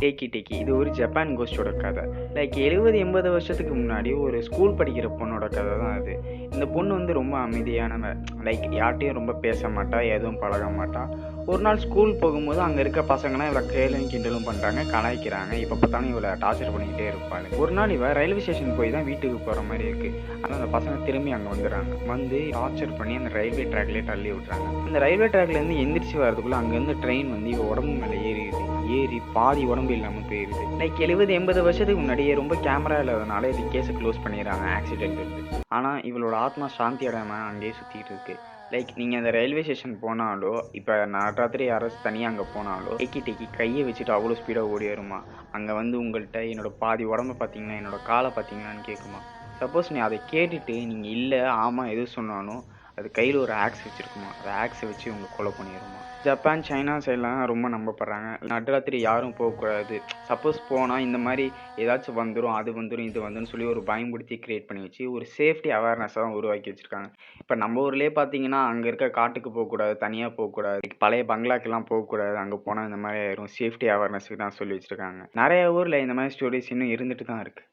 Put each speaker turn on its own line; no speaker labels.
Tacky tacky. இது ஒரு Japan கோஸ்ட்டோட கதை. லைக் 70, 80 வருஷத்துக்கு முன்னாடி ஒரு ஸ்கூல் படிக்கிற பொண்ணோட கதை தான் அது. இந்த பொண்ணு வந்து ரொம்ப அமைதியானவ. லைக் யார்ட்டயும் ரொம்ப பேச மாட்டா, எதுவும் பழக மாட்டா. ஒரு நாள் ஸ்கூல் போகும்போது அங்க இருக்க பசங்கலாம் இவள கேலியும் கிண்டலும் பண்றாங்க, கலாய்க்கிறாங்க. எப்ப பார்த்தாலும் இவள டார்ச்சர் பண்ணிக்கிட்டே இருப்பாளு. ஒரு நாள் இவ ரயில்வே ஸ்டேஷன் போய் தான் வீட்டுக்கு போற மாரி இருக்கு. ஆனா அந்த பசங்க திரும்பி அங்க வந்துடுறாங்க. வந்து டார்ச்சர் பண்ணி அந்த ரயில்வே ட்ராக்லயே தள்ளி விட்டுறாங்க. அந்த ரயில்வே ட்ராக்லேருந்து எந்திரிச்சு வரதுக்குள்ள அங்கேருந்து ட்ரெயின் வந்து இவ உடம்பு மேல ஏறிடுது. ஏறி பாதி உடம்பு இல்லாம போயிருது. லைக் 70, 80 வருஷத்துக்கு முன்னாடியே ரொம்ப கேமரா இல்லாதனால இது கேஸ க்ளோஸ் பண்ணிடுறாங்க ஆக்சிடென்ட்ன்ட்டு. ஆனா இவளோட ஆத்மா சாந்தி அடையாம அங்கேயே சுத்திட்டு இருக்கு. லைக் நீங்க அந்த ரயில்வே ஸ்டேஷன் போனாலோ, இப்ப நடுராத்திரி யாராச்சும் தனியா அங்க போனாலோ, டேக்கி டேக்கி கைய வச்சுட்டு அவ்வளோ ஸ்பீடா ஓடி வருமா. அங்க வந்து உங்கள்ட்ட என்னோட பாதி உடம்ப பார்த்தீங்கன்னா, என்னோட கால பார்த்தீங்களான்னு கேட்குமா. சப்போஸ் நீ அத கேட்டுட்டு நீங்க இல்ல, ஆமா எது சொன்னாலும், அது கையில ஒரு ஆக்ஸ் வச்சிருக்குமா. அந்த ஆக்ஸ வச்சு உங்கள கொலை பண்ணிருமா. ஜப்பான், சைனா சைட்லாம் ரொம்ப நம்பப்படுறாங்க. நடுராத்திரி யாரும் போக்கூடாது. சப்போஸ் போனா இந்த மாரி ஏதாச்சும் வந்துரும், அது வந்துரும், இது வந்துரும்ன்னு சொல்லி ஒரு பயம்படுத்தி கிரியேட் பண்ணி வச்சு, ஒரு சேஃப்டி அவேர்னஸ தான் உருவாக்கி வச்சிருக்காங்க. இப்ப நம்ம ஊர்லயே பார்த்தீங்கன்னா, அங்க இருக்க காட்டுக்கு போக்கூடாது, தனியா போக்கூடாது, பழைய பங்களாக்கெல்லாம் போக்கூடாது. அங்க போனா இந்த மாரி ஆயிரும். சேஃப்டி அவேர்னஸ்க்கு தான் சொல்லி வச்சிருக்காங்க. நெறைய ஊர்ல இந்த மாரி ஸ்டோரீஸ் இன்னும் இருந்துட்டு தான் இருக்கு.